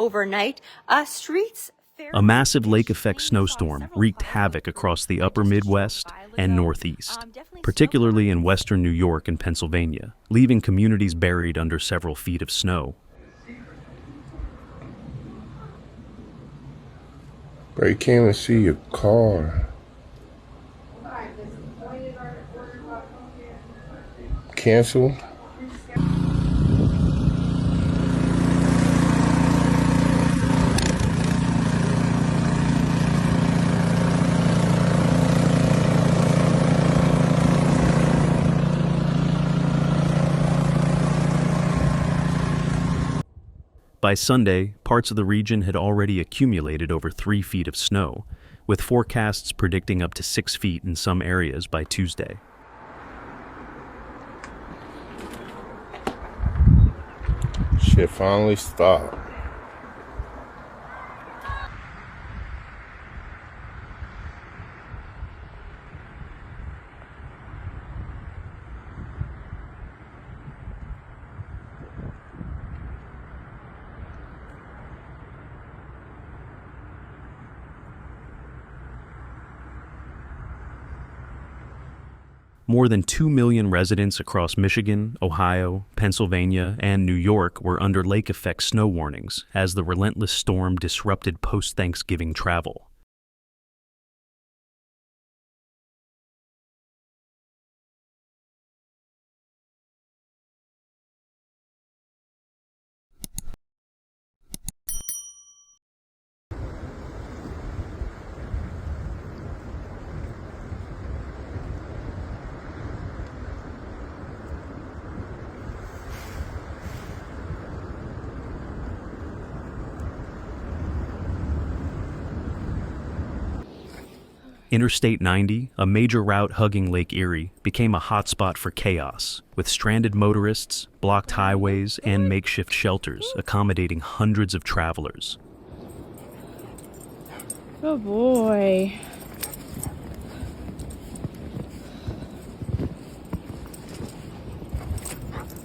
overnight. Streets. A massive lake-effect snowstorm wreaked havoc across the upper Midwest and Northeast, particularly in western New York and Pennsylvania, leaving communities buried under several feet of snow. Bro, you can't even see your car. Cancel. By Sunday, parts of the region had already accumulated over 3 feet of snow, with forecasts predicting up to 6 feet in some areas by Tuesday. Shit finally stopped. More than 2 million residents across Michigan, Ohio, Pennsylvania, and New York were under lake-effect snow warnings as the relentless storm disrupted post-Thanksgiving travel. Interstate 90, a major route hugging Lake Erie, became a hotspot for chaos, with stranded motorists, blocked highways, and makeshift shelters accommodating hundreds of travelers. Oh boy.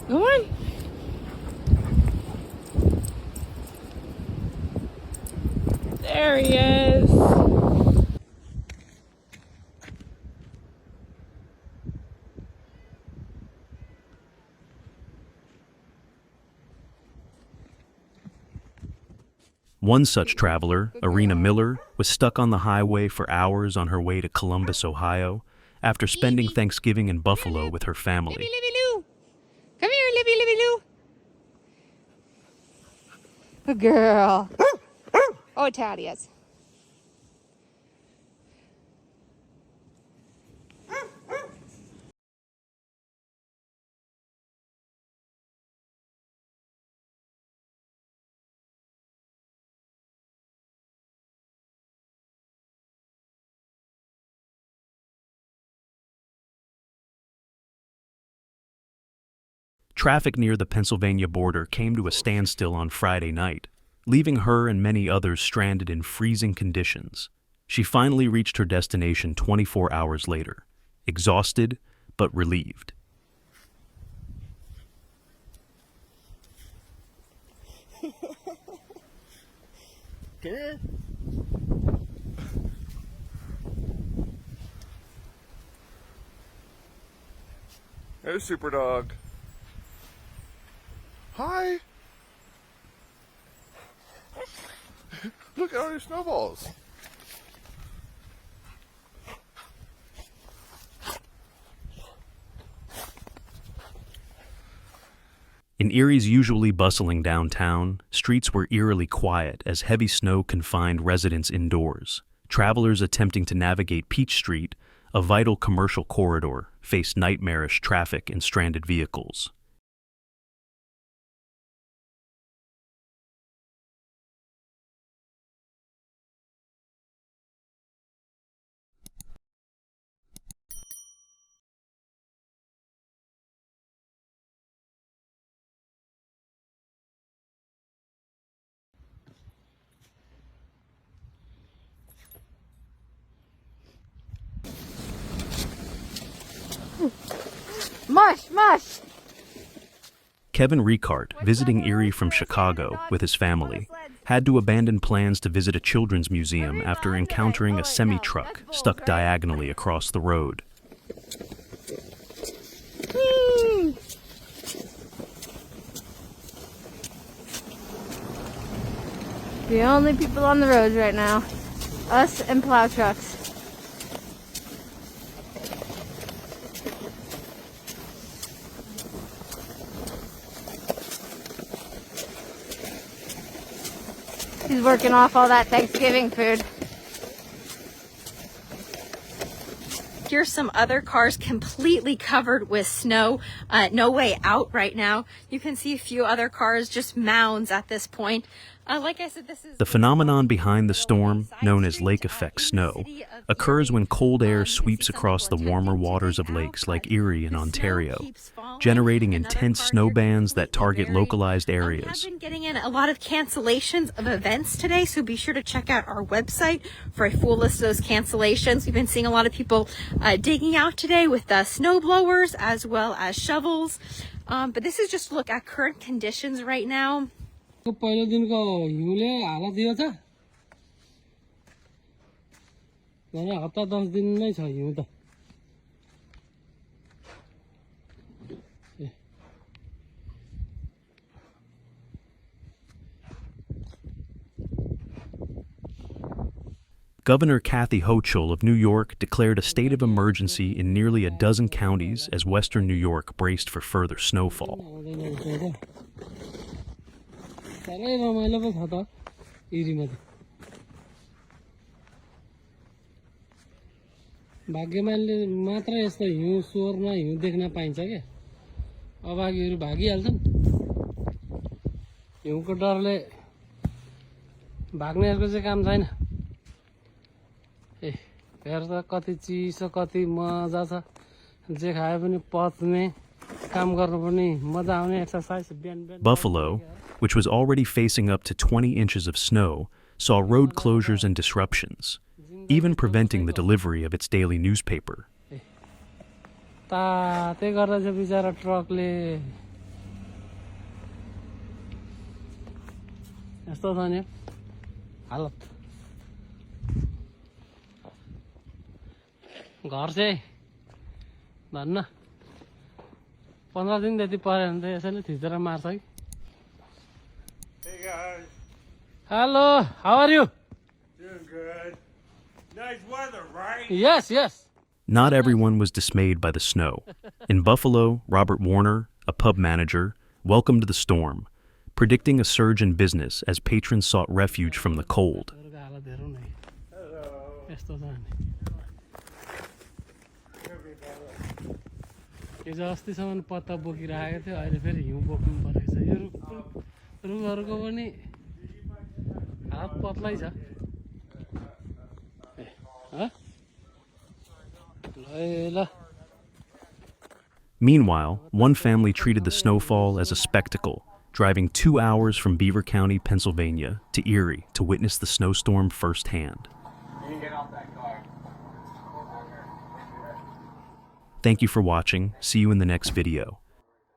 Go on. There he is. One such traveler, Arena Miller, was stuck on the highway for hours on her way to Columbus, Ohio, after spending Thanksgiving in Buffalo with her family. Libby, Libby Lou. Come here, Libby, Libby Lou. Good girl. Oh, Thaddeus. Traffic near the Pennsylvania border came to a standstill on Friday night, leaving her and many others stranded in freezing conditions. She finally reached her destination 24 hours later, exhausted but relieved. Here. There's Super Dog. Hi. Look at all these snowballs. In Erie's usually bustling downtown, streets were eerily quiet as heavy snow confined residents indoors. Travelers attempting to navigate Peach Street, a vital commercial corridor, faced nightmarish traffic and stranded vehicles. Mush, mush. Kevin Ricart, visiting Erie from Chicago with his family, had to abandon plans to visit a children's museum after encountering a semi-truck stuck diagonally across the road. The only people on the roads right now, us and plow trucks. He's working off all that Thanksgiving food. Here's some other cars completely covered with snow. No way out right now. You can see a few other cars, just mounds at this point. Like I said, this is The phenomenon behind the storm, known as lake effect snow, occurs when cold air sweeps across the warmer waters of lakes like Erie in Ontario, generating intense snow bands that target localized areas. I've been getting in a lot of cancellations of events today, so be sure to check out our website for a full list of those cancellations. We've been seeing a lot of people digging out today with snow blowers as well as shovels. But this is just a look at current conditions right now. पहिलो दिनको हिउँले हालत दियो छ भने हप्ता 10 दिन नै छ हिउँ त Governor Kathy Hochul of New York declared a state of emergency in nearly a dozen counties as western New York braced for further snowfall. साह्रै रमाइलो पो छ त इरीमा त भाग्यमानले मात्र यस्तो हिउँ स्वरमा हिउँ देख्न पाइन्छ के अभागीहरू भागिहाल्छन् हिउँको डरले भाग्नेहरूको चाहिँ काम छैन ए हेर त कति चिसो कति मजा छ जे खाए पनि पच्ने काम गर्नु पनि मजा आउने exercise Bihan Bihan Buffalo, which was already facing up to 20 inches of snow, saw road closures and disruptions, even preventing the delivery of its daily newspaper. तातै गर्दैछ बिचारा ट्रकले यस्तो छ नि हालत घर चाहिँ धन्न 15 दिन जति पर्यो भने त यसैले थिचेर मार्छ कि Hey guys, Hello, how are you? doing good. Nice weather, right? Yes, yes. Not everyone was dismayed by the snow. In Buffalo, Robert Warner, a pub manager, welcomed the storm, predicting a surge in business as patrons sought refuge from the cold. हिजो अस्तिसम्म पत्ता बोकिरहेको थियो अहिले फेरि हिउँ बोक्नु परेको छ यो रुखहरूको पनि हात पत्लै छ ल Meanwhile, one family treated the snowfall as a spectacle, driving 2 hours from Beaver County, Pennsylvania, to Erie to witness the snowstorm firsthand. Thank you for watching. See you in the next video.